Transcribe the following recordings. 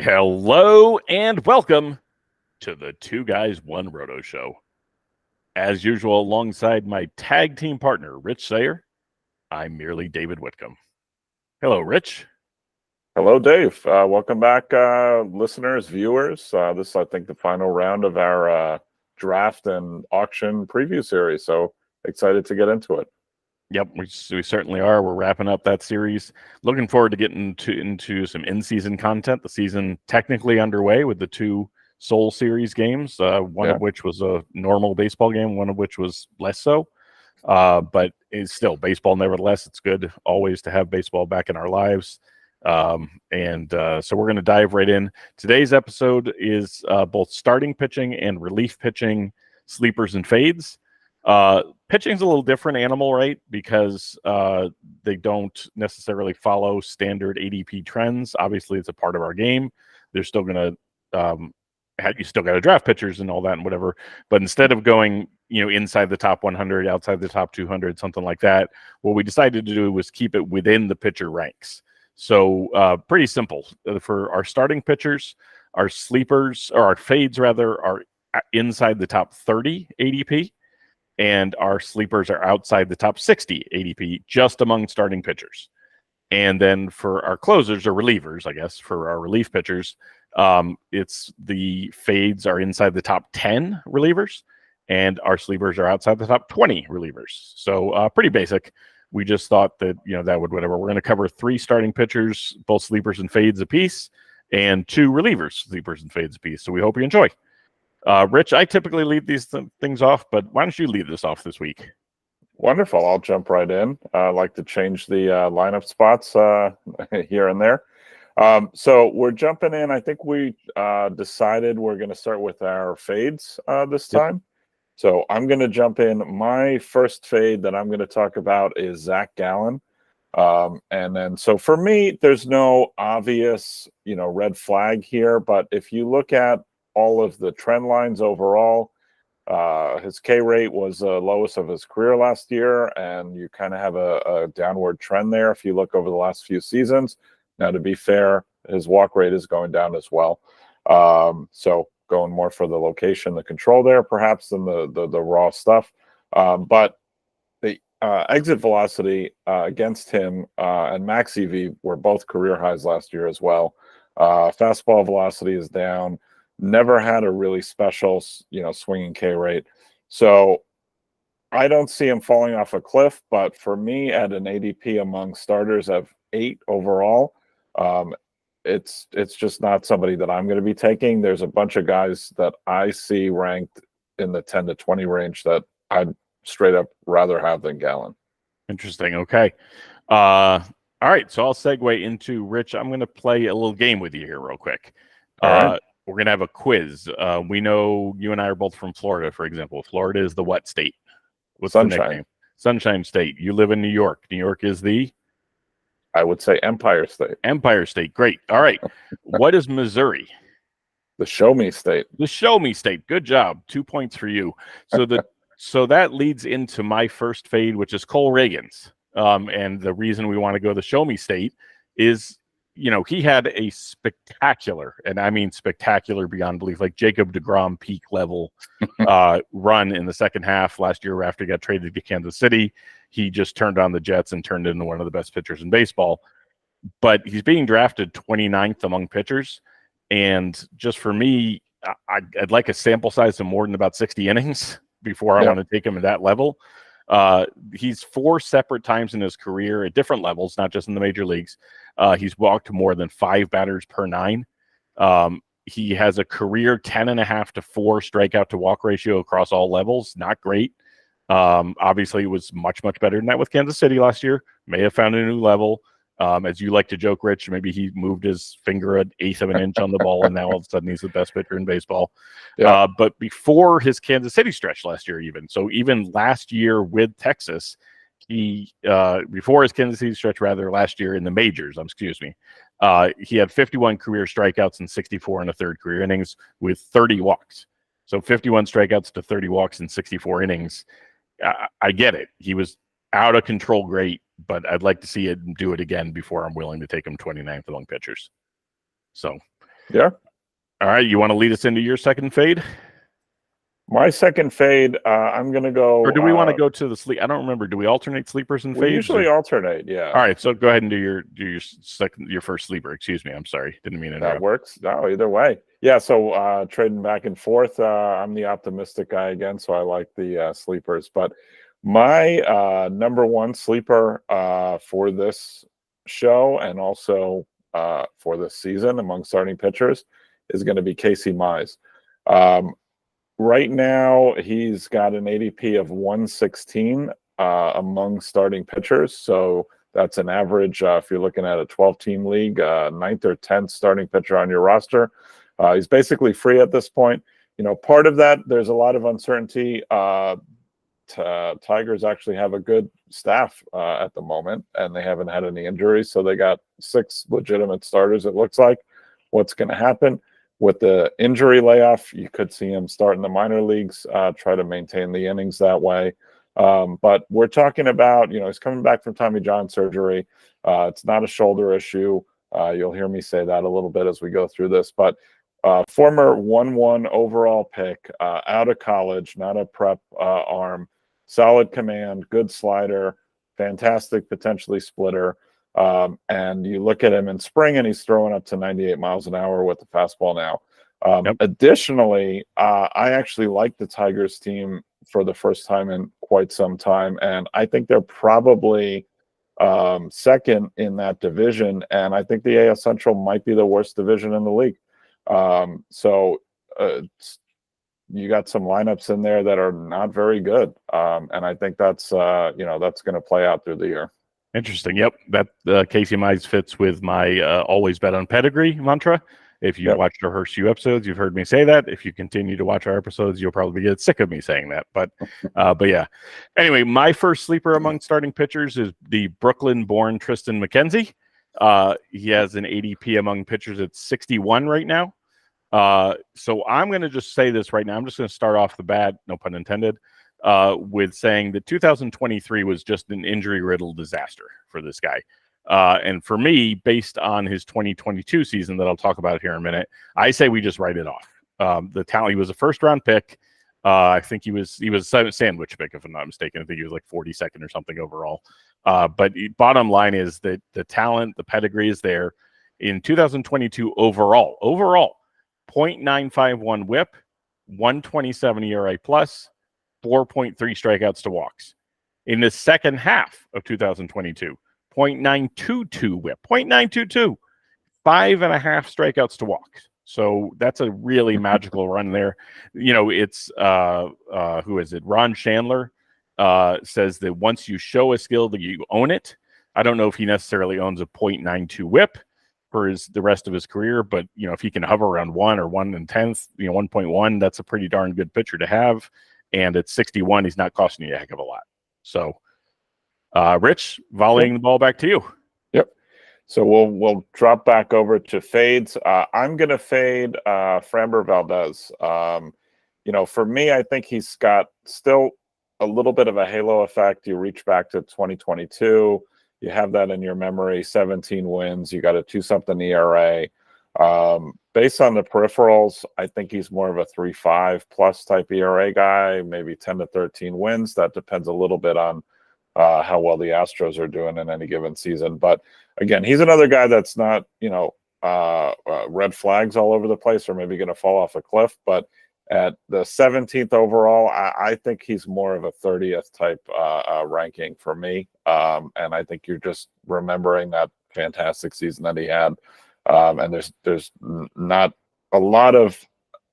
Hello and welcome to the Two Guys One Roto Show. As usual, alongside my tag team partner, Rich Sayer, I'm merely David Whitcomb. Hello, Rich. Hello, Dave. Welcome back, listeners, viewers. This is, I think, the final round of our draft and auction preview series. So excited to get into it. Yep, we certainly are. We're wrapping up that series. Looking forward to getting into some in-season content. The season technically underway with the two Soul Series games, one of which was a normal baseball game, one of which was less so. But it's still baseball nevertheless. It's good always to have baseball back in our lives. So we're going to dive right in. Today's episode is both starting pitching and relief pitching, sleepers and fades. Pitching's a little different animal, right? Because they don't necessarily follow standard ADP trends. Obviously, it's a part of our game. They're still going to you still got to draft pitchers and all that and whatever. But instead of going, inside the top 100, outside the top 200, something like that, what we decided to do was keep it within the pitcher ranks. So pretty simple. For our starting pitchers, our sleepers, or our fades rather, are inside the top 30 ADP. And our sleepers are outside the top 60 ADP, just among starting pitchers. And then for our closers or relievers, I guess, for our relief pitchers, it's the fades are inside the top 10 relievers, and our sleepers are outside the top 20 relievers. So pretty basic. We just thought that, that would whatever. We're going to cover 3 starting pitchers, both sleepers and fades apiece, and 2 relievers, sleepers and fades apiece. So we hope you enjoy. Rich, I typically lead these things off, but why don't you lead this off this week? Wonderful. I'll jump right in. I like to change the lineup spots here and there. So we're jumping in. I think we decided we're going to start with our fades this time. So I'm going to jump in. My first fade that I'm going to talk about is Zach Gallen. And then, so for me, there's no obvious, red flag here. But if you look at all of the trend lines overall, his K rate was the lowest of his career last year, and you kind of have a downward trend there if you look over the last few seasons. Now, to be fair, his walk rate is going down as well. So going more for the location, the control there, perhaps, than the raw stuff. But the exit velocity against him and max EV were both career highs last year as well. Fastball velocity is down. Never had a really special, swinging K rate. So I don't see him falling off a cliff, but for me, at an ADP among starters of 8 overall, it's just not somebody that I'm going to be taking. There's a bunch of guys that I see ranked in the 10 to 20 range that I'd straight up rather have than Gallen. Interesting. Okay. All right. So I'll segue into Rich. I'm going to play a little game with you here real quick. All right. We're going to have a quiz. We know you and I are both from Florida, for example. Florida is the what state? What's Sunshine. the nickname? Sunshine State. You live in New York. New York is the? I would say Empire State. Empire State. Great. All right. What is Missouri? The Show Me State. The Show Me State. Good job. 2 points for you. So that leads into my first fade, which is Cole Reagans. And the reason we want to go the Show Me State is, he had a spectacular, and I mean spectacular beyond belief, like Jacob deGrom peak level run in the second half last year after he got traded to Kansas City. He just turned on the Jets and turned into one of the best pitchers in baseball. But he's being drafted 29th among pitchers. And just for me, I'd like a sample size of more than about 60 innings before I want to take him at that level. He's 4 separate times in his career at different levels, not just in the major leagues. He's walked more than 5 batters per 9. He has a career 10.5 to 4 strikeout to walk ratio across all levels. Not great. Obviously, it was much, much better than that with Kansas City last year. May have found a new level. As you like to joke, Rich, maybe he moved his finger an eighth of an inch on the ball, and now all of a sudden he's the best pitcher in baseball. Yeah. But before his Kansas City stretch last year, even last year with Texas, he before his Kansas City stretch, last year in the majors, he had 51 career strikeouts and 64 and a third career innings with 30 walks. So 51 strikeouts to 30 walks in 64 innings. I get it. He was out of control great, but I'd like to see it do it again before I'm willing to take him 29th among pitchers. So Yeah. All right. You want to lead us into your second fade? My second fade, I'm going to go. Or do we want to go to the sleep? I don't remember. Do we alternate sleepers and we fades? usually alternate. Yeah. All right. So go ahead and do your first sleeper. Excuse me. I'm sorry. Didn't mean to interrupt. That works. No, either way. Yeah. So trading back and forth. I'm the optimistic guy again, so I like the sleepers. But my number one sleeper for this show and also for this season among starting pitchers is going to be Casey Mize. Right now, he's got an ADP of 116 among starting pitchers. So that's an average. If you're looking at a 12-team league, 9th or 10th starting pitcher on your roster. He's basically free at this point. Part of that, there's a lot of uncertainty. Tigers actually have a good staff at the moment, and they haven't had any injuries. So they got 6 legitimate starters, it looks like. What's going to happen? With the injury layoff, you could see him start in the minor leagues, try to maintain the innings that way. But we're talking about, he's coming back from Tommy John surgery. It's not a shoulder issue. You'll hear me say that a little bit as we go through this. But former 1-1 overall pick, out of college, not a prep arm, solid command, good slider, fantastic potentially splitter. And you look at him in spring and he's throwing up to 98 miles an hour with the fastball now. Additionally, I actually like the Tigers team for the first time in quite some time. And I think they're probably second in that division. And I think the AL Central might be the worst division in the league. So you got some lineups in there that are not very good. And I think that's, that's going to play out through the year. Interesting. Yep. That Casey Mize fits with my always bet on pedigree mantra. If you watched our first few episodes, you've heard me say that. If you continue to watch our episodes, you'll probably get sick of me saying that. But yeah. Anyway, my first sleeper among starting pitchers is the Brooklyn-born Tristan McKenzie. He has an ADP among pitchers at 61 right now. So I'm going to just say this right now. I'm just going to start off the bat, no pun intended, with saying that 2023 was just an injury-riddled disaster for this guy. And for me, based on his 2022 season that I'll talk about here in a minute, I say we just write it off. The talent, he was a first-round pick. I think he was a sandwich pick, if I'm not mistaken. I think he was like 42nd or something overall. But bottom line is that the talent, the pedigree is there. In 2022 overall, 0.951 WHIP, 127 ERA plus, 4.3 strikeouts to walks. In the second half of 2022, 0.922 WHIP, 0.922, 5.5 strikeouts to walks. So that's a really magical run there. It's who is it? Ron Chandler says that once you show a skill that you own it. I don't know if he necessarily owns a 0.92 WHIP for the rest of his career, but if he can hover around 1 or 1 and 10th, 1.1, that's a pretty darn good pitcher to have. And at 61, he's not costing you a heck of a lot. So, Rich, volleying the ball back to you. Yep. So we'll drop back over to fades. I'm going to fade Framber Valdez. For me, I think he's got still a little bit of a halo effect. You reach back to 2022. You have that in your memory, 17 wins. You got a 2-something ERA. Based on the peripherals, I think he's more of a 3.5 plus type ERA guy, maybe 10 to 13 wins. That depends a little bit on how well the Astros are doing in any given season. But again, he's another guy that's not, red flags all over the place or maybe going to fall off a cliff. But at the 17th overall, I think he's more of a 30th type ranking for me. And I think you're just remembering that fantastic season that he had. And there's not a lot of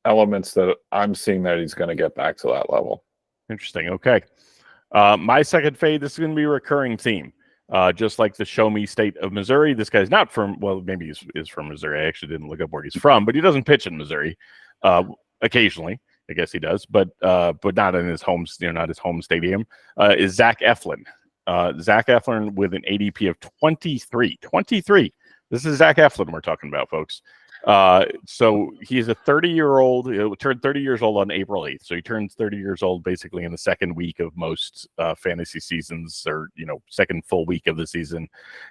elements that I'm seeing that he's going to get back to that level. Interesting. Okay. My second fade, this is going to be a recurring theme. Just like the Show Me State of Missouri. This guy's not from, well, maybe he is from Missouri. I actually didn't look up where he's from, but he doesn't pitch in Missouri. Occasionally, I guess he does, but not in his home, not his home stadium. Is Zach Eflin. Zach Eflin with an ADP of 23. 23. This is Zach Eflin we're talking about, folks. So he's a 30-year-old. He turned 30 years old on April 8th. So he turns 30 years old basically in the second week of most fantasy seasons, or second full week of the season.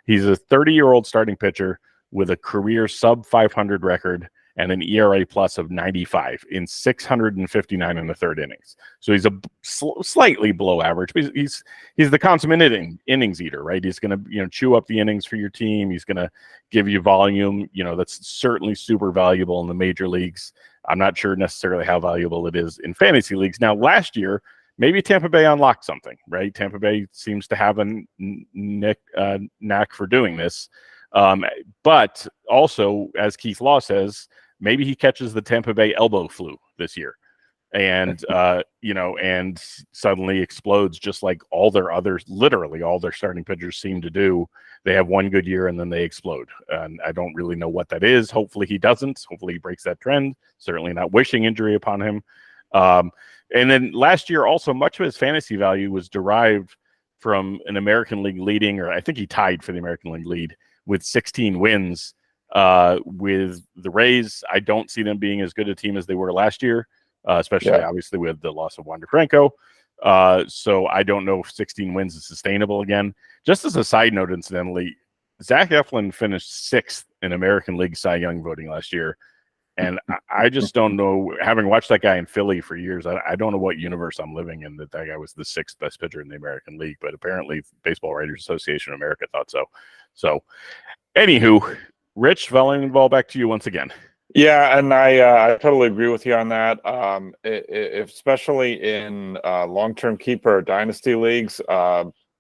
He's a 30-year-old starting pitcher with a career sub 500 record and an ERA plus of 95 in 659 in the third innings. So he's a slightly below average, but he's the consummate innings eater, right? He's going to chew up the innings for your team. He's going to give you volume. That's certainly super valuable in the major leagues. I'm not sure necessarily how valuable it is in fantasy leagues. Now, last year, maybe Tampa Bay unlocked something, right? Tampa Bay seems to have a knack for doing this. But also, as Keith Law says, maybe he catches the Tampa Bay elbow flu this year and, and suddenly explodes just like literally all their starting pitchers seem to do. They have one good year and then they explode. And I don't really know what that is. Hopefully he doesn't. Hopefully he breaks that trend. Certainly not wishing injury upon him. And then last year, also much of his fantasy value was derived from an American League leading, or I think he tied for the American League lead with 16 wins with the Rays. I don't see them being as good a team as they were last year, especially obviously with the loss of Wander Franco. So I don't know if 16 wins is sustainable again. Just as a side note, incidentally, Zach Eflin finished sixth in American League Cy Young voting last year. And I just don't know, having watched that guy in Philly for years, I don't know what universe I'm living in that guy was the sixth best pitcher in the American League, but apparently Baseball Writers Association of America thought so. So, anywho, Rich, following the ball back to you once again. Yeah, and I totally agree with you on that. Especially in long-term keeper dynasty leagues,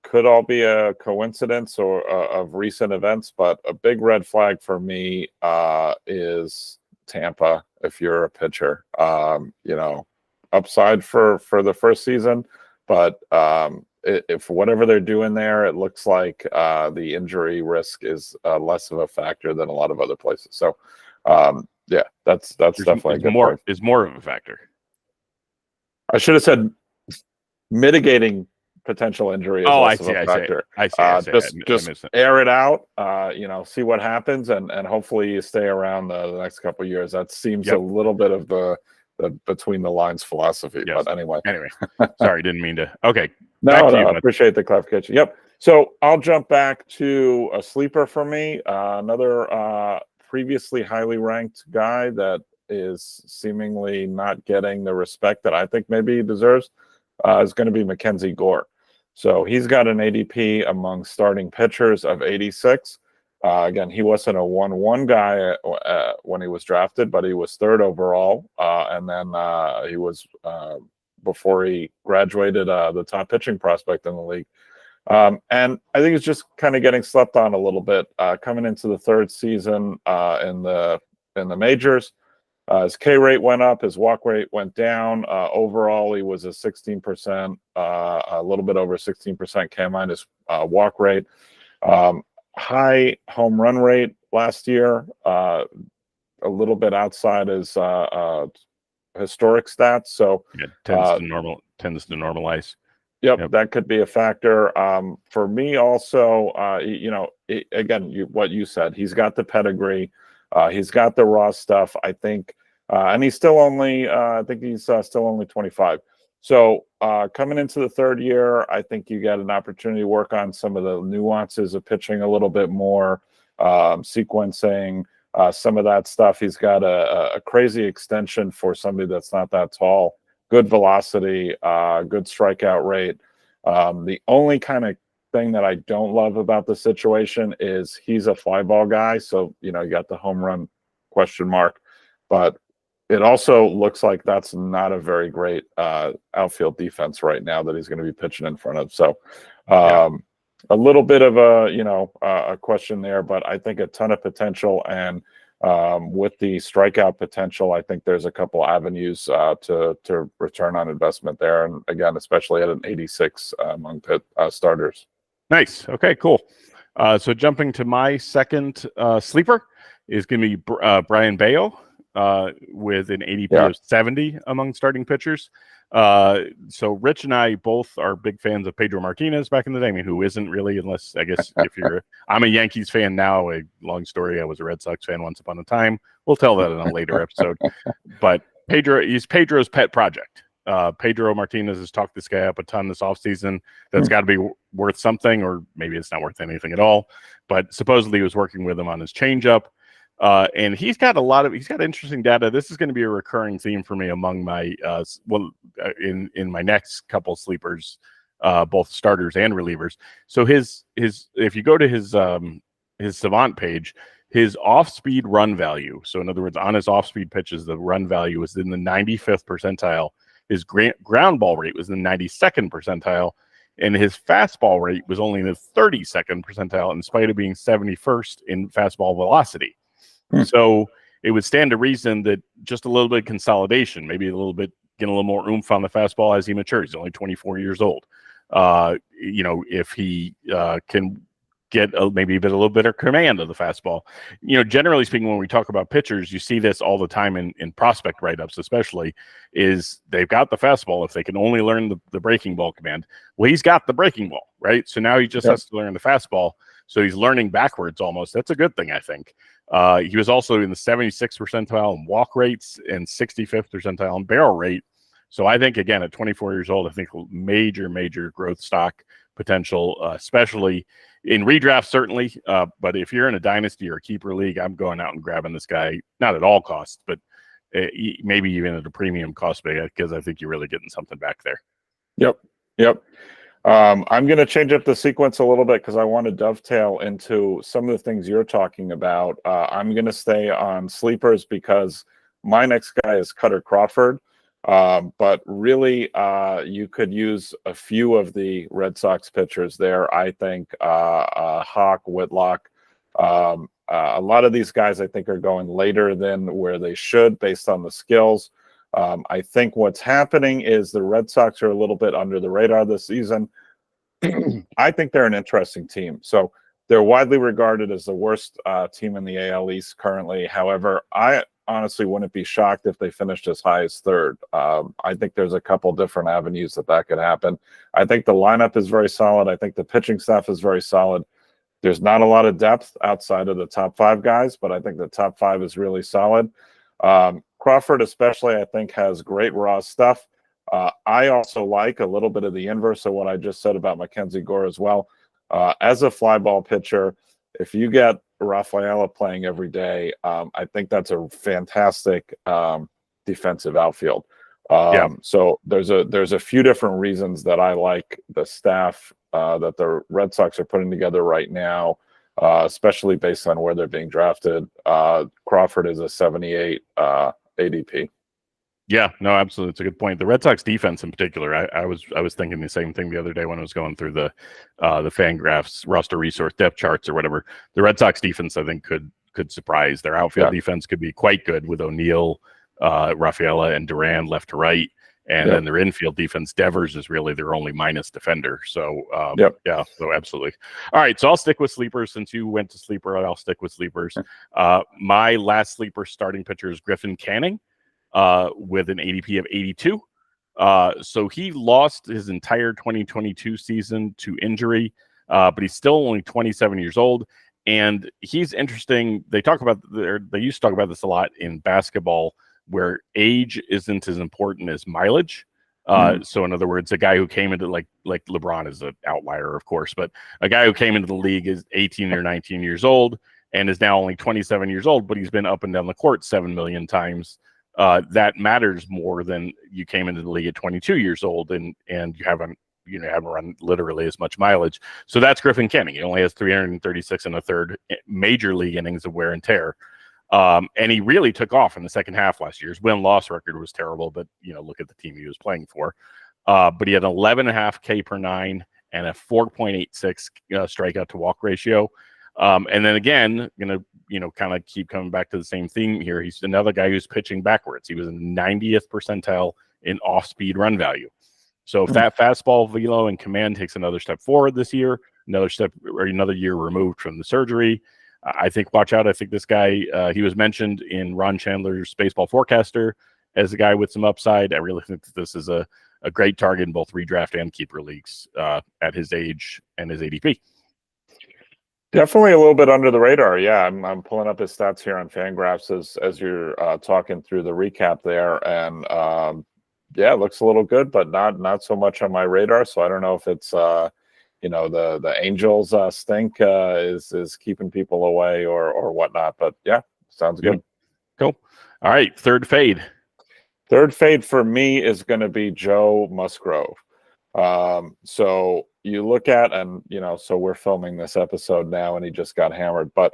could all be a coincidence or of recent events, but a big red flag for me is Tampa. If you're a pitcher, upside for the first season, but if whatever they're doing there, it looks like the injury risk is less of a factor than a lot of other places. So that's definitely a good point. Is more of a factor. I should have said mitigating potential injury is less of a factor. I see. Just air it out, see what happens, and hopefully you stay around the next couple of years. That seems a little bit of the between the lines philosophy. Yes. But anyway, sorry, didn't mean to. Okay. No, I appreciate the clarification. Yep. So I'll jump back to a sleeper for me. Another previously highly ranked guy that is seemingly not getting the respect that I think maybe he deserves is going to be Mackenzie Gore. So he's got an ADP among starting pitchers of 86. Again, he wasn't a 1-1 guy when he was drafted, but he was third overall. And then he was, before he graduated, the top pitching prospect in the league. And I think it's just kind of getting slept on a little bit coming into the third season in the majors. His K rate went up, his walk rate went down. Overall, he was a 16%, a little bit over 16% K minus walk rate. High home run rate last year, a little bit outside his historic stats. So tends to normalize. Yep, that could be a factor. For me, also, what you said, he's got the pedigree, he's got the raw stuff. I think, and he's still only, still only 25. So coming into the third year, I think you get an opportunity to work on some of the nuances of pitching a little bit more, sequencing, some of that stuff. He's got a crazy extension for somebody that's not that tall. Good velocity, good strikeout rate. The only kind of thing that I don't love about the situation is he's a fly ball guy. So, you got the home run question mark, but it also looks like that's not a very great outfield defense right now that he's going to be pitching in front of. So a little bit of a question there, but I think a ton of potential. And with the strikeout potential, I think there's a couple avenues to return on investment there. And again, especially at an 86 among starters. Nice. Okay, cool. So jumping to my second sleeper is going to be Brian Bayo with an ADP of 70 among starting pitchers. So Rich and I both are big fans of Pedro Martinez back in the day. I mean, who isn't really, unless I guess if you're, I'm a Yankees fan now, a long story. I was a Red Sox fan once upon a time. We'll tell that in a later episode, but he's Pedro's pet project. Pedro Martinez has talked this guy up a ton this offseason. That's got to be worth something, or maybe it's not worth anything at all, but supposedly he was working with him on his changeup. And he's got interesting data. This is going to be a recurring theme for me among my in my next couple sleepers, both starters and relievers. So his if you go to his Savant page, his off-speed run value. So in other words, on his off-speed pitches, the run value was in the 95th percentile. His ground ball rate was in the 92nd percentile, and his fastball rate was only in the 32nd percentile, in spite of being 71st in fastball velocity. So it would stand to reason that just a little bit of consolidation, maybe a little bit, getting a little more oomph on the fastball as he matures. He's only 24 years old. If he can get maybe a little bit of command of the fastball. Generally speaking, when we talk about pitchers, you see this all the time in prospect write-ups, especially, is they've got the fastball. If they can only learn the breaking ball command, well, he's got the breaking ball, right? So now he just has to learn the fastball. So he's learning backwards almost. That's a good thing, I think. He was also in the 76th percentile in walk rates and 65th percentile in barrel rate. So I think, again, at 24 years old, I think major growth stock potential, especially in redraft, certainly. But if you're in a dynasty or a keeper league, I'm going out and grabbing this guy, not at all costs, but maybe even at a premium cost, because I think you're really getting something back there. Yep. I'm going to change up the sequence a little bit because I want to dovetail into some of the things you're talking about. I'm going to stay on sleepers because my next guy is Cutter Crawford. But really, you could use a few of the Red Sox pitchers there. I think Hawk, Whitlock, a lot of these guys I think are going later than where they should based on the skills. I think what's happening is the Red Sox are a little bit under the radar this season. I think they're an interesting team. So they're widely regarded as the worst team in the AL East currently. However, I honestly wouldn't be shocked if they finished as high as third. I think there's a couple different avenues that could happen. I think the lineup is very solid. I think the pitching staff is very solid. There's not a lot of depth outside of the top five guys, but I think the top five is really solid. Crawford especially, I think, has great raw stuff. I also like a little bit of the inverse of what I just said about Mackenzie Gore as well. As a fly ball pitcher, if you get Rafaela playing every day, I think that's a fantastic defensive outfield. So there's a few different reasons that I like the staff that the Red Sox are putting together right now, especially based on where they're being drafted. Crawford is a 78 ADP. Yeah, no, absolutely. It's a good point. The Red Sox defense in particular, I was thinking the same thing the other day when I was going through the Fangraphs roster resource depth charts or whatever. The Red Sox defense, I think, could surprise. Their outfield defense could be quite good with O'Neill, Rafaela, and Duran left to right. And then their infield defense, Devers is really their only minus defender. So, so absolutely. All right, so I'll stick with sleepers. Since you went to sleeper, I'll stick with sleepers. My last sleeper starting pitcher is Griffin Canning with an ADP of 82. So he lost his entire 2022 season to injury, but he's still only 27 years old. And he's interesting. They used to talk about this a lot in basketball, where age isn't as important as mileage. So in other words, a guy who came into like LeBron is an outlier, of course, but a guy who came into the league is 18 or 19 years old and is now only 27 years old, but he's been up and down the court 7 million times. That matters more than you came into the league at 22 years old and you haven't run literally as much mileage. So that's Griffin Canning. He only has 336 and a third major league innings of wear and tear. And he really took off in the second half last year. His win-loss record was terrible, but look at the team he was playing for. But he had 11.5 K per nine and a 4.86 strikeout to walk ratio. And then again, kind of keep coming back to the same theme here. He's another guy who's pitching backwards. He was in the 90th percentile in off-speed run value. So if that fastball velo and command takes another step forward this year, another year removed from the surgery, I think watch out. I think this guy, he was mentioned in Ron Chandler's Baseball Forecaster as a guy with some upside. I really think that this is a great target in both redraft and keeper leagues at his age and his ADP. Definitely a little bit under the radar. Yeah, I'm pulling up his stats here on Fangraphs as you're talking through the recap there, and it looks a little good, but not so much on my radar. So I don't know if it's the Angels stink is keeping people away or whatnot. But yeah, Sounds good. Cool. All right, third fade. Third fade for me is going to be Joe Musgrove. So you look at, and so we're filming this episode now, and he just got hammered. But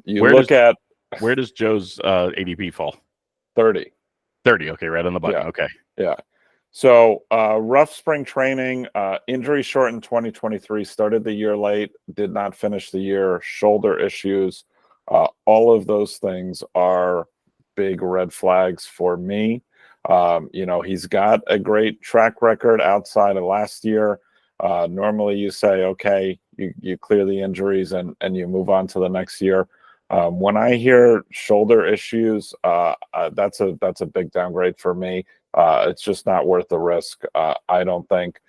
you look at where does Joe's ADP fall? 30. 30. Okay, right on the button. Yeah. Okay. Yeah. So rough spring training, injury shortened 2023, started the year late, did not finish the year, shoulder issues. All of those things are big red flags for me. He's got a great track record outside of last year. Normally you say, okay, you clear the injuries and you move on to the next year. When I hear shoulder issues, that's a big downgrade for me. It's just not worth the risk, I don't think.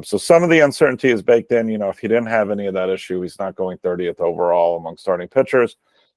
So some of the uncertainty is baked in. If he didn't have any of that issue, he's not going 30th overall among starting pitchers.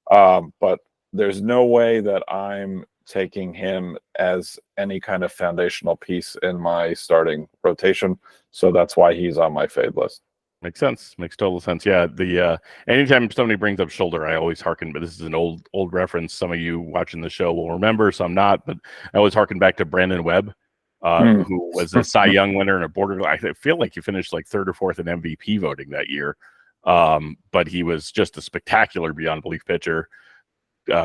But there's no way that I'm taking him as any kind of foundational piece in my starting rotation. So that's why he's on my fade list. Makes sense. Makes total sense. Yeah. The anytime somebody brings up shoulder, I always hearken. But this is an old reference. Some of you watching the show will remember. Some not. But I always hearken back to Brandon Webb, who was a Cy Young winner and a border. I feel like he finished like third or fourth in MVP voting that year. But he was just a spectacular beyond belief pitcher.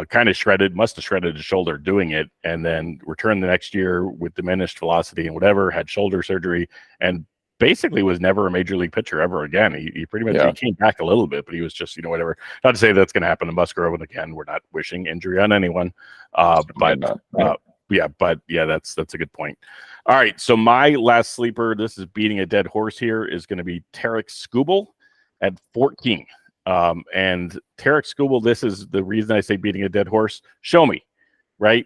Kind of shredded, must have shredded his shoulder doing it, and then returned the next year with diminished velocity and whatever. Had shoulder surgery and basically was never a major league pitcher ever again. He pretty much he came back a little bit, but he was just, whatever. Not to say that's going to happen to Musgrove. And again, we're not wishing injury on anyone. But that's a good point. All right. So my last sleeper, this is beating a dead horse here, is going to be Tarek Skubal at 14. And Tarek Skubal, this is the reason I say beating a dead horse. Show me, right?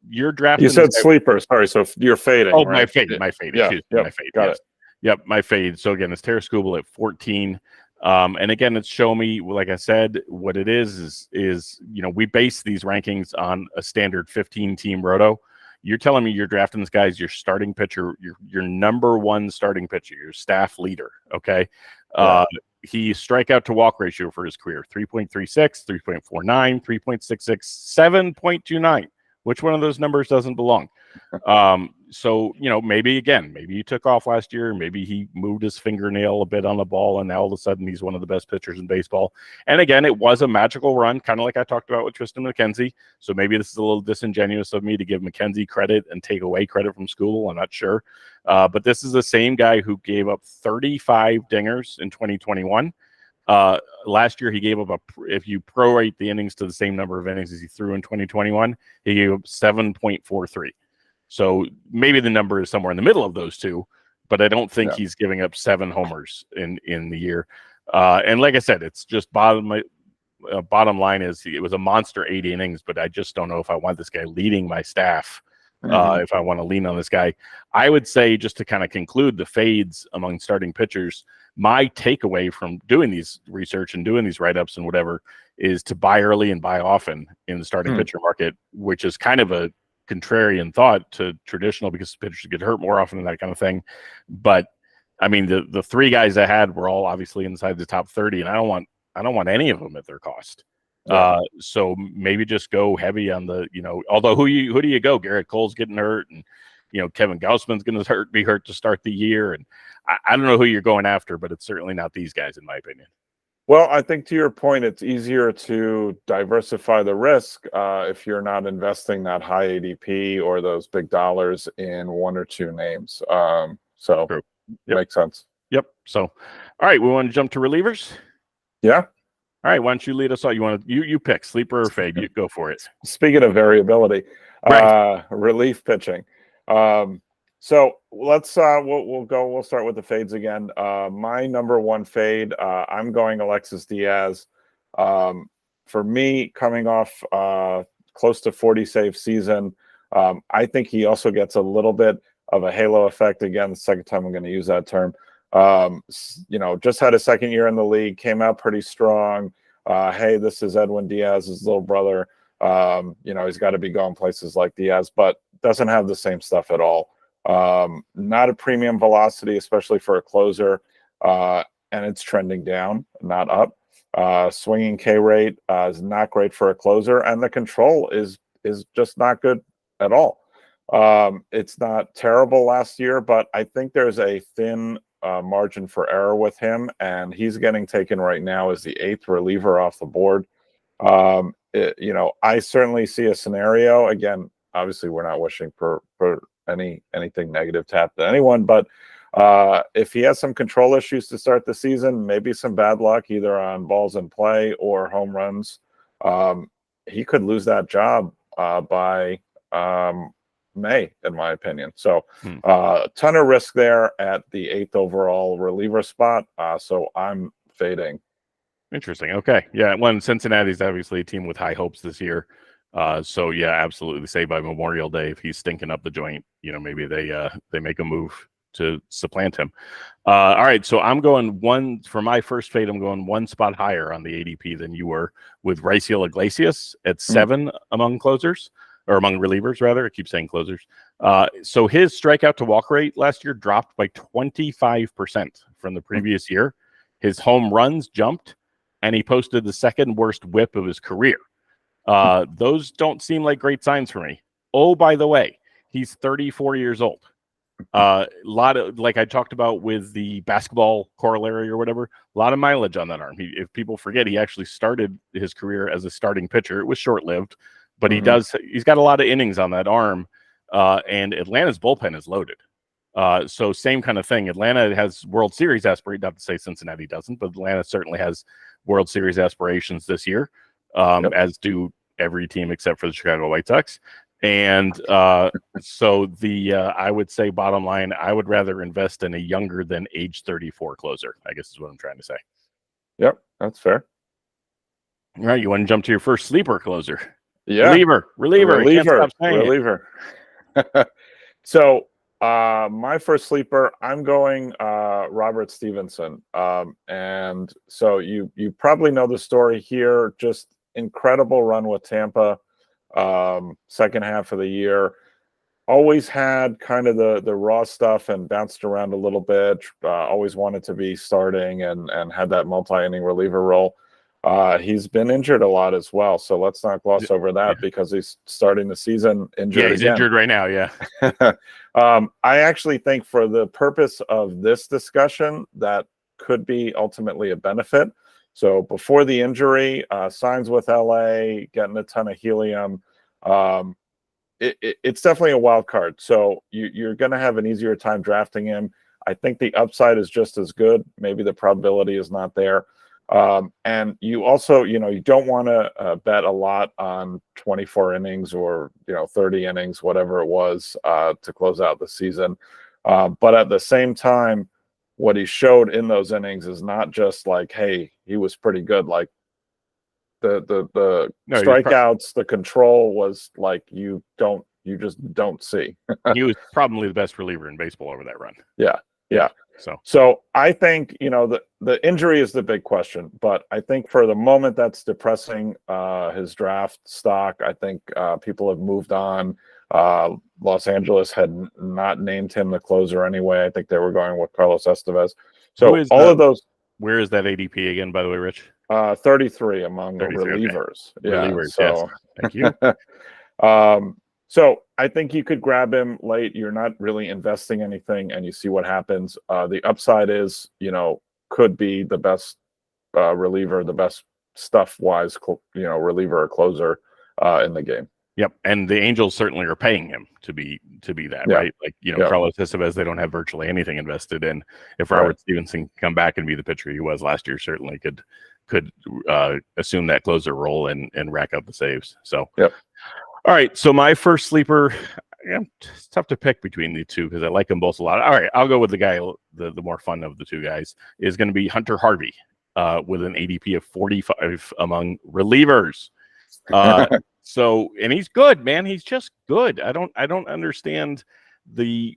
You're drafting. You said sleeper. Sorry, so you're fading. Oh, right? my fade. Yeah, my fade. Got it. Yep, my fade. So again, it's Tarek Skubal at 14. And again, it's show me. Like I said, what it is we base these rankings on a standard 15-team roto. You're telling me you're drafting this guy as your starting pitcher, your number one starting pitcher, your staff leader. Okay. He strikeout to walk ratio for his career 3.36, 3.49, 3.66, 7.29. Which one of those numbers doesn't belong? So, maybe you took off last year. Maybe he moved his fingernail a bit on the ball, and now all of a sudden he's one of the best pitchers in baseball. And again, it was a magical run, kind of like I talked about with Tristan McKenzie. So maybe this is a little disingenuous of me to give McKenzie credit and take away credit from Skubal. I'm not sure. But this is the same guy who gave up 35 dingers in 2021. Last year, he gave up if you prorate the innings to the same number of innings as he threw in 2021, he gave up 7.43. So maybe the number is somewhere in the middle of those two, but I don't think he's giving up 7 homers in the year. And like I said, it's just bottom line is it was a monster 80 innings, but I just don't know if I want this guy leading my staff. If I want to lean on this guy, I would say, just to kind of conclude the fades among starting pitchers, my takeaway from doing these research and doing these write-ups and whatever is to buy early and buy often in the starting pitcher market, which is kind of a contrarian thought to traditional because pitchers get hurt more often and that kind of thing. But I mean, the 3 guys I had were all obviously inside the top 30, and I don't want any of them at their cost. So maybe just go heavy on the, although who do you go? Garrett Cole's getting hurt, and Kevin Gausman's going to be hurt to start the year, and I don't know who you're going after, but it's certainly not these guys in my opinion. Well, I think to your point, it's easier to diversify the risk if you're not investing that high ADP or those big dollars in 1 or 2 names. So True. Makes sense. Yep. So, all right, we want to jump to relievers. Yeah. All right, why don't you lead us on? You pick sleeper or fade? You go for it. Speaking of variability, relief pitching. So let's we'll start with the fades again. My number one fade, I'm going Alexis Diaz. For me, coming off close to 40 save season, I think he also gets a little bit of a halo effect. Again, the second time I'm going to use that term. Just had a second year in the league, came out pretty strong. Hey, this is Edwin Diaz's little brother. He's got to be going places like Diaz, but doesn't have the same stuff at all. Not a premium velocity, especially for a closer, and it's trending down, not up. Swinging K rate is not great for a closer, and the control is just not good at all. It's not terrible last year, but I think there's a thin margin for error with him, and he's getting taken right now as the 8th reliever off the board. I certainly see a scenario. Again, obviously, we're not wishing for anything negative to happen to anyone, but if he has some control issues to start the season, maybe some bad luck either on balls in play or home runs, he could lose that job by May, in my opinion. So a ton of risk there at the 8th overall reliever spot. So I'm fading. Interesting. Okay. Yeah. One, Cincinnati's obviously a team with high hopes this year. So yeah, absolutely. Say by Memorial Day, if he's stinking up the joint, maybe they make a move to supplant him. All right. So I'm going for my first fade. I'm going one spot higher on the ADP than you were, with Raisel Iglesias at 7 among closers, or among relievers rather. I keep saying closers. So his strikeout to walk rate last year dropped by 25% from the previous year. His home runs jumped, and he posted the second worst whip of his career. Those don't seem like great signs for me. Oh, by the way, he's 34 years old. A lot of, like I talked about with the basketball corollary or whatever, a lot of mileage on that arm. If people forget, he actually started his career as a starting pitcher. It was short-lived, but he's got a lot of innings on that arm, and Atlanta's bullpen is loaded. So same kind of thing. Atlanta has World Series aspirations. Not to say Cincinnati doesn't, but Atlanta certainly has World Series aspirations this year, as do every team except for the Chicago White Sox. And so I would say, bottom line, I would rather invest in a younger than age 34 closer, I guess is what I'm trying to say. Yep, that's fair. All right, you want to jump to your first sleeper closer? Yeah. Reliever. So my first sleeper, I'm going Robert Stevenson. And so you probably know the story here. Just incredible run with Tampa. Second half of the year, always had kind of the raw stuff and bounced around a little bit. Always wanted to be starting and had that multi-inning reliever role. He's been injured a lot as well, so let's not gloss over that because he's starting the season injured. Yeah, he's again. Injured right now. Yeah. I actually think for the purpose of this discussion, that could be ultimately a benefit. So before the injury, signs with LA, getting a ton of helium. It's definitely a wild card. So you're going to have an easier time drafting him. I think the upside is just as good. Maybe the probability is not there. And you also, you don't want to bet a lot on 24 innings or, 30 innings, whatever it was, to close out the season. But at the same time, what he showed in those innings is not just like, hey, he was pretty good. Like the strikeouts, the control was like you just don't see. He was probably the best reliever in baseball over that run. Yeah. So I think, the injury is the big question, but I think for the moment that's depressing his draft stock. I think people have moved on. Los Angeles had not named him the closer anyway. I think they were going with Carlos Estevez. So of those. Where is that ADP again, by the way, Rich? 33 among 33, relievers. Okay. Yeah. Relievers, so, yes. Thank you. So I think you could grab him late. You're not really investing anything, and you see what happens. The upside is, could be the best reliever, the best stuff-wise, reliever or closer in the game. Yep, and the Angels certainly are paying him to be that, right? Like, Carlos Estevez, they don't have virtually anything invested in. If Robert Stevenson can come back and be the pitcher he was last year, certainly could assume that closer role and rack up the saves. So, all right. So my first sleeper, it's tough to pick between the two because I like them both a lot. All right, I'll go with the guy, the more fun of the two guys is going to be Hunter Harvey, with an ADP of 45 among relievers. So, and he's good, man. He's just good. I don't understand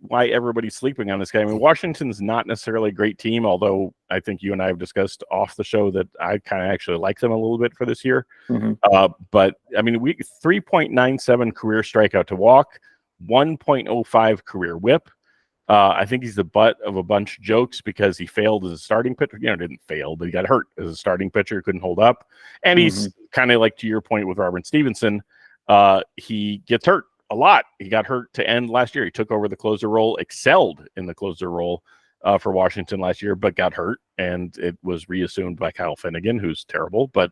why everybody's sleeping on this guy. I mean, Washington's not necessarily a great team, although I think you and I have discussed off the show that I kind of actually like them a little bit for this year. But I mean, 3.97 career strikeout to walk, 1.05 career whip. I think he's the butt of a bunch of jokes because he failed as a starting pitcher. Didn't fail, but he got hurt as a starting pitcher, couldn't hold up. And he's kind of like, to your point with Robert Stevenson, he gets hurt a lot. He got hurt to end last year. He took over the closer role, excelled in the closer role for Washington last year, but got hurt, and it was reassumed by Kyle Finnegan, who's terrible. But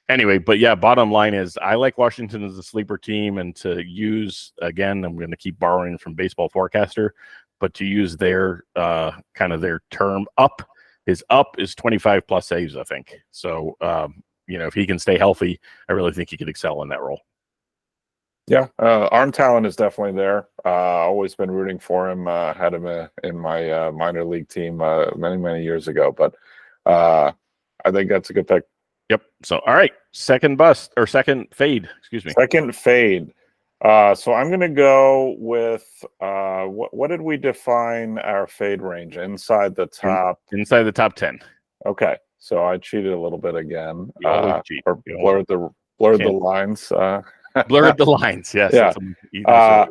anyway, but yeah, bottom line is I like Washington as a sleeper team, and to use, again, I'm going to keep borrowing from Baseball Forecaster, but to use their kind of their term up is 25 plus saves, I think. So, if he can stay healthy, I really think he could excel in that role. Yeah, arm talent is definitely there. Always been rooting for him. Had him in my minor league team many years ago, but I think that's a good pick. Yep. So, all right, second fade. Excuse me. Second fade. So I'm going to go with what did we define our fade range? Inside the top 10. Okay, so I cheated a little bit again. You always cheat. Or blurred the lines. Blurred the lines. Yes. Yeah.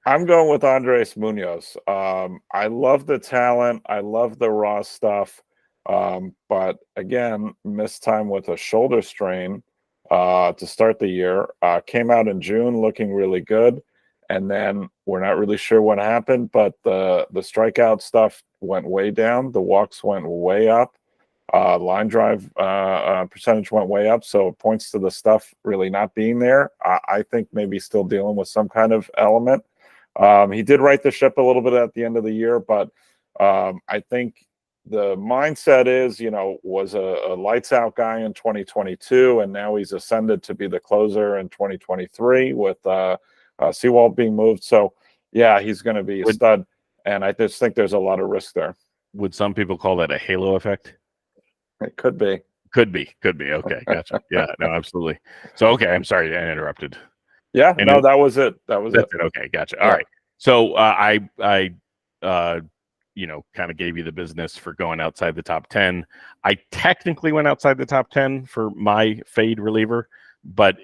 I'm going with Andres Munoz. I love the talent. I love the raw stuff. But again, missed time with a shoulder strain to start the year. Came out in June looking really good. And then we're not really sure what happened, but the strikeout stuff went way down. The walks went way up. Line drive percentage went way up, so it points to the stuff really not being there. I think maybe still dealing with some kind of element. He did right the ship a little bit at the end of the year, but I think the mindset is, was a lights out guy in 2022, and now he's ascended to be the closer in 2023 with Seawald being moved. So yeah, he's going to be a stud, and I just think there's a lot of risk there. Would some people call that a halo effect? It could be. Okay, gotcha. Yeah, no, absolutely. So, okay, I'm sorry I interrupted. Yeah, and that was it. That's it. Okay, gotcha. All right. So I kind of gave you the business for going outside the top 10. I technically went outside the top 10 for my fade reliever, but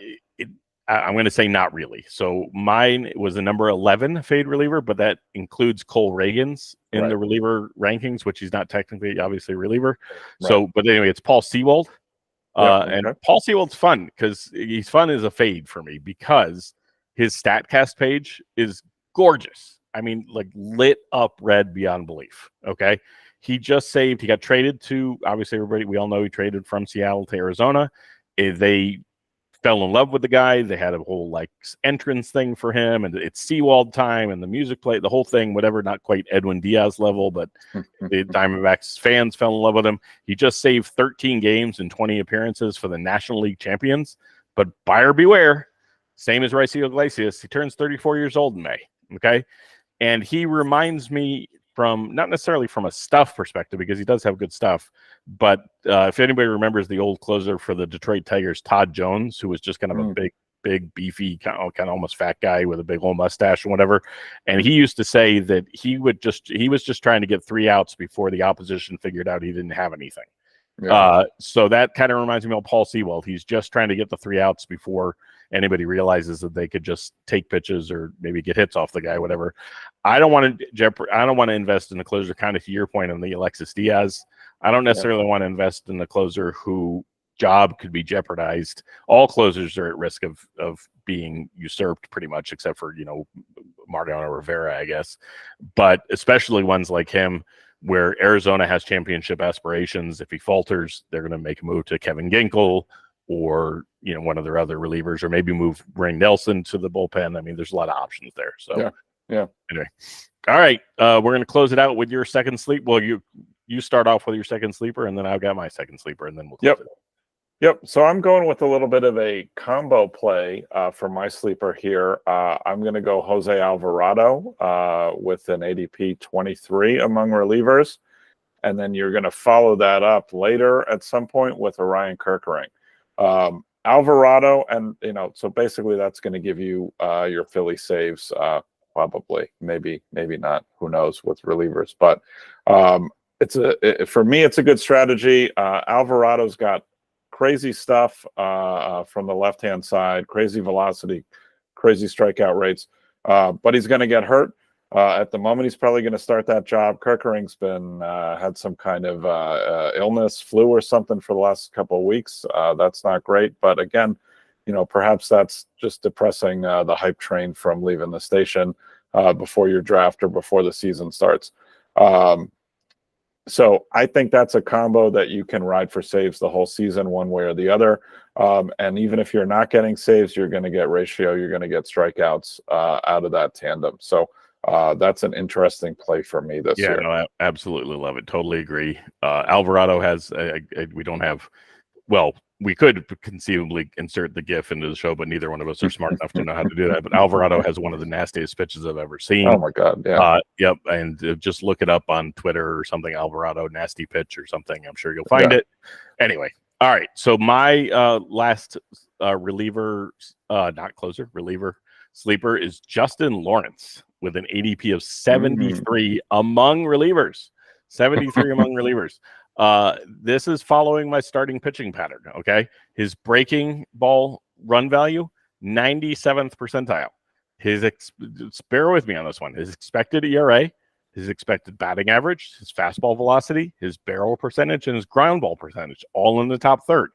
I'm going to say not really. So mine was the number 11 fade reliever, but that includes Cole Reagans in the reliever rankings, which he's not technically, obviously, a reliever. Right. So, but anyway, it's Paul Sewald. And Paul Sewald's fun because he's fun as a fade for me because his StatCast page is gorgeous. I mean, like lit up red beyond belief. Okay. He got traded to, obviously, we all know he traded from Seattle to Arizona. They fell in love with the guy. They had a whole entrance thing for him, and it's Seawald time, and the music played, the whole thing, whatever, not quite Edwin Diaz level, but the Diamondbacks fans fell in love with him. He just saved 13 games and 20 appearances for the National League champions. But buyer beware, same as Raisel Iglesias, he turns 34 years old in May. Okay. And he reminds me from, not necessarily from a stuff perspective, because he does have good stuff, but if anybody remembers the old closer for the Detroit Tigers, Todd Jones, who was just kind of a big, beefy, kind of almost fat guy with a big old mustache and whatever. And he used to say that he was just trying to get 3 outs before the opposition figured out he didn't have anything. Yeah. So that kind of reminds me of Paul Sewald. He's just trying to get the 3 outs before anybody realizes that they could just take pitches or maybe get hits off the guy, whatever. I don't want to invest in the closer, kind of to your point on the Alexis Diaz. I don't necessarily want to invest in the closer who job could be jeopardized. All closers are at risk of being usurped pretty much, except for, Mariano Rivera, I guess. But especially ones like him, where Arizona has championship aspirations. If he falters, they're going to make a move to Kevin Ginkel or, one of their other relievers, or maybe bring Nelson to the bullpen. I mean, there's a lot of options there. So, yeah. Anyway, all right. We're going to close it out with your second sleep. Well, you start off with your second sleeper, and then I've got my second sleeper, and then we'll close it out. Yep. So I'm going with a little bit of a combo play for my sleeper here. I'm going to go Jose Alvarado with an ADP 23 among relievers. And then you're going to follow that up later at some point with Orion Kerkering. Alvarado, and, so basically that's going to give you your Philly saves, probably, maybe not, who knows with relievers. But for me, it's a good strategy. Alvarado's got crazy stuff from the left-hand side, crazy velocity, crazy strikeout rates, but he's going to get hurt. At the moment, he's probably going to start that job. Kerkering's been had some kind of illness, flu or something for the last couple of weeks. That's not great. But again, perhaps that's just depressing the hype train from leaving the station before your draft or before the season starts. So I think that's a combo that you can ride for saves the whole season, one way or the other. And even if you're not getting saves, you're going to get ratio, you're going to get strikeouts out of that tandem. So that's an interesting play for me this year. Yeah, no, I absolutely love it. Totally agree. Alvarado has we don't have. Well, we could conceivably insert the GIF into the show, but neither one of us are smart enough to know how to do that. But Alvarado has one of the nastiest pitches I've ever seen. Oh my God! Yeah. Yep. And just look it up on Twitter or something. Alvarado nasty pitch or something. I'm sure you'll find it. Anyway. All right. So my last reliever, not closer, reliever sleeper is Justin Lawrence with an ADP of 73 among relievers. 73 among relievers. This is following my starting pitching pattern. Okay. His breaking ball run value, 97th percentile. Bear with me on this one. His expected ERA, his expected batting average, his fastball velocity, his barrel percentage, and his ground ball percentage, all in the top third.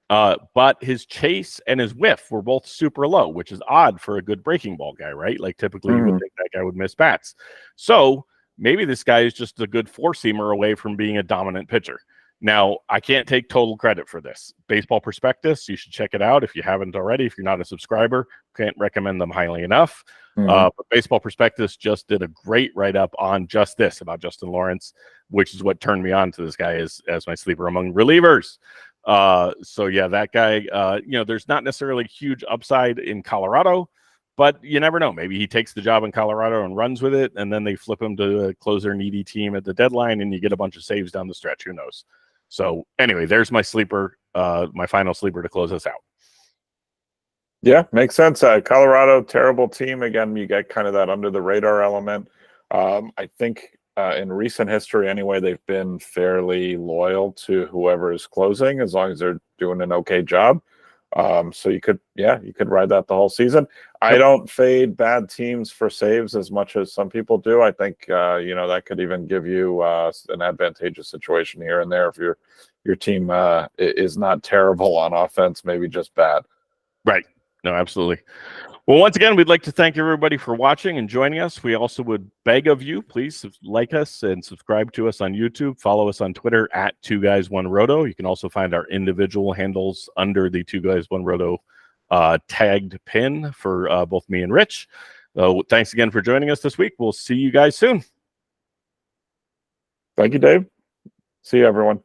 But his chase and his whiff were both super low, which is odd for a good breaking ball guy, right? Like typically you would think that guy would miss bats. So maybe this guy is just a good four-seamer away from being a dominant pitcher. Now, I can't take total credit for this. Baseball Prospectus, you should check it out if you haven't already. If you're not a subscriber, can't recommend them highly enough. But Baseball Prospectus just did a great write-up on just this, about Justin Lawrence, which is what turned me on to this guy as my sleeper among relievers. So yeah, that guy, there's not necessarily huge upside in Colorado, but you never know. Maybe he takes the job in Colorado and runs with it, and then they flip him to a closer needy team at the deadline, and you get a bunch of saves down the stretch. Who knows? So anyway, there's my sleeper, my final sleeper to close us out. Yeah, makes sense. Colorado, terrible team. Again, you get kind of that under the radar element. I think in recent history anyway, they've been fairly loyal to whoever is closing as long as they're doing an okay job. So you could ride that the whole season. I don't fade bad teams for saves as much as some people do. I think that could even give you an advantageous situation here and there if your team is not terrible on offense, maybe just bad. Right. No, absolutely. Well, once again, we'd like to thank everybody for watching and joining us. We also would beg of you, please like us and subscribe to us on YouTube. Follow us on Twitter at 2guys1roto. You can also find our individual handles under the 2guys1roto tagged pin for both me and Rich. Thanks again for joining us this week. We'll see you guys soon. Thank you, Dave. See you, everyone.